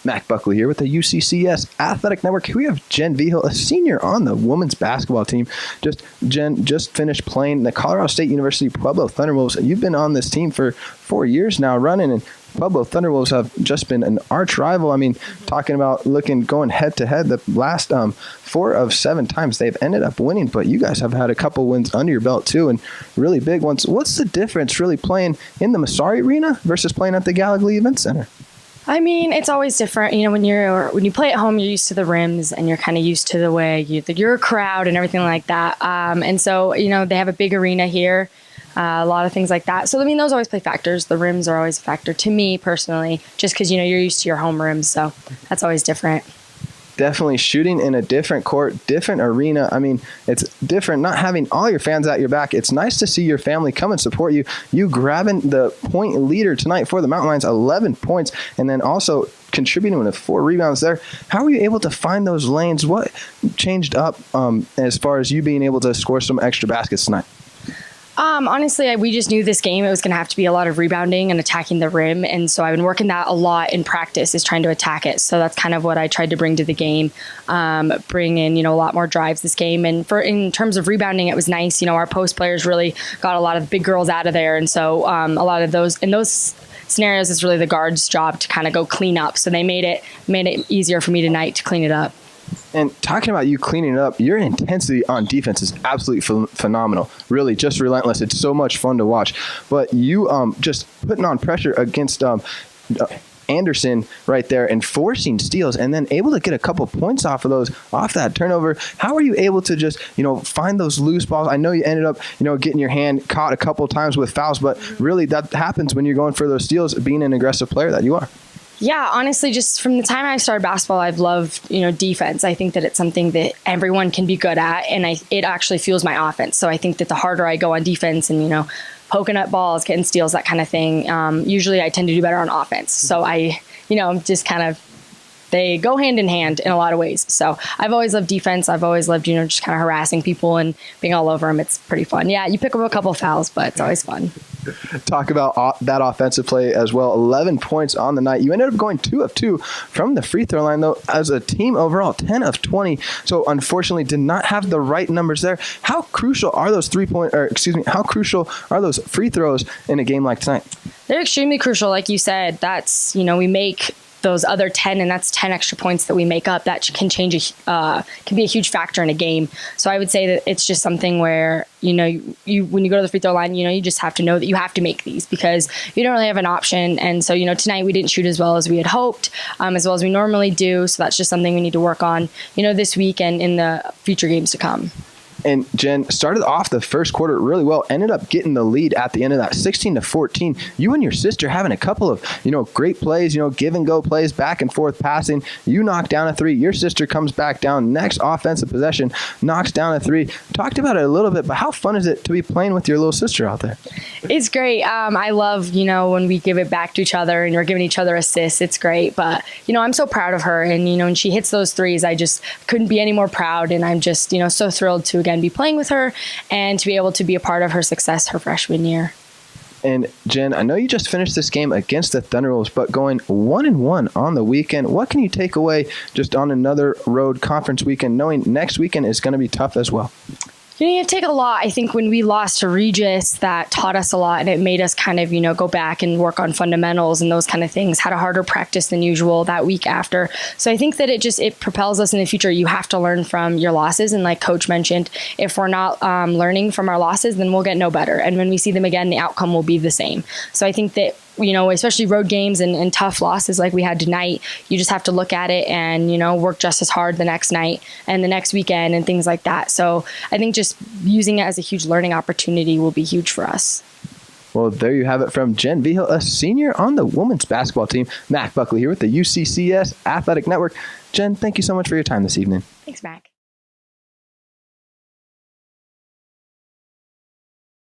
Mac Buckley here with the UCCS Athletic Network. We have Jen Vigil, a senior on the women's basketball team. Jen just finished playing the Colorado State University Pueblo Thunderwolves. You've been on this team for 4 years now running, and Pueblo Thunderwolves have just been an arch rival. I mean, talking about going head to head, the last 4 of 7 times they've ended up winning, but you guys have had a couple wins under your belt too, and really big ones. What's the difference really playing in the Masari Arena versus playing at the Gallagher Event Center? I mean, it's always different. You know, when you play at home, you're used to the rims and you're kind of used to the way you're a crowd and everything like that. And so, you know, they have a big arena here, a lot of things like that. So, I mean, those always play factors. The rims are always a factor to me personally, just because, you know, you're used to your home rims. So that's always different. Definitely shooting in a different court, different arena. I mean, it's different not having all your fans at your back. It's nice to see your family come and support you. You grabbing the point leader tonight for the Mountain Lions, 11 points, and then also contributing with 4 rebounds there. How were you able to find those lanes? What changed up as far as you being able to score some extra baskets tonight? Honestly, we just knew this game, it was going to have to be a lot of rebounding and attacking the rim. And so I've been working that a lot in practice, is trying to attack it. So that's kind of what I tried to bring to the game, bring in, you know, a lot more drives this game. And in terms of rebounding, it was nice. You know, our post players really got a lot of big girls out of there. And so a lot of those, in those scenarios, it's really the guard's job to kind of go clean up. So they made it easier for me tonight to clean it up. And talking about you cleaning it up, your intensity on defense is absolutely phenomenal. Really, just relentless. It's so much fun to watch. But you just putting on pressure against Anderson right there and forcing steals, and then able to get a couple points off that turnover. How are you able to just, you know, find those loose balls? I know you ended up, you know, getting your hand caught a couple times with fouls, but really that happens when you're going for those steals, being an aggressive player that you are. Yeah, honestly, just from the time I started basketball, I've loved, you know, defense. I think that it's something that everyone can be good at, and it actually fuels my offense. So I think that the harder I go on defense and, you know, poking up balls, getting steals, that kind of thing, usually I tend to do better on offense. So I, you know, just kind of, they go hand in hand in a lot of ways. So I've always loved defense. I've always loved, you know, just kind of harassing people and being all over them. It's pretty fun. Yeah, you pick up a couple of fouls, but it's always fun. Talk about that offensive play as well. 11 points on the night. You ended up going 2 of 2 from the free throw line, though, as a team overall, 10 of 20. So unfortunately did not have the right numbers there. How crucial are those how crucial are those free throws in a game like tonight? They're extremely crucial. Like you said, that's, you know, we make those other 10, and that's 10 extra points that we make up. That can can be a huge factor in a game. So I would say that it's just something where, you know, you when you go to the free throw line, you know, you just have to know that you have to make these because you don't really have an option. And so, you know, tonight we didn't shoot as well as we had hoped, as well as we normally do. So that's just something we need to work on, you know, this week and in the future games to come. And Jen started off the first quarter really well, ended up getting the lead at the end of that, 16-14. You and your sister having a couple of, you know, great plays, you know, give and go plays, back and forth passing. You knock down a 3. Your sister comes back down. Next offensive possession, knocks down a 3. Talked about it a little bit, but how fun is it to be playing with your little sister out there? It's great. I love, you know, when we give it back to each other and we're giving each other assists. It's great. But, you know, I'm so proud of her. And, you know, when she hits those 3s, I just couldn't be any more proud. And I'm just, you know, so thrilled to, again, be playing with her and to be able to be a part of her success her freshman year. And Jen, I know you just finished this game against the Thunderwolves, but going 1-1 on the weekend, what can you take away just on another road conference weekend, knowing next weekend is going to be tough as well? You know, you have to take a lot. I think when we lost to Regis, that taught us a lot, and it made us kind of, you know, go back and work on fundamentals and those kind of things. Had a harder practice than usual that week after. So I think that it propels us in the future. You have to learn from your losses. And like Coach mentioned, if we're not learning from our losses, then we'll get no better. And when we see them again, the outcome will be the same. So I think that, you know, especially road games and tough losses like we had tonight, you just have to look at it and, you know, work just as hard the next night and the next weekend and things like that. So I think just using it as a huge learning opportunity will be huge for us. Well, there you have it from Jen Vigil, a senior on the women's basketball team. Mac Buckley here with the UCCS Athletic Network. Jen, thank you so much for your time this evening. Thanks, Mac.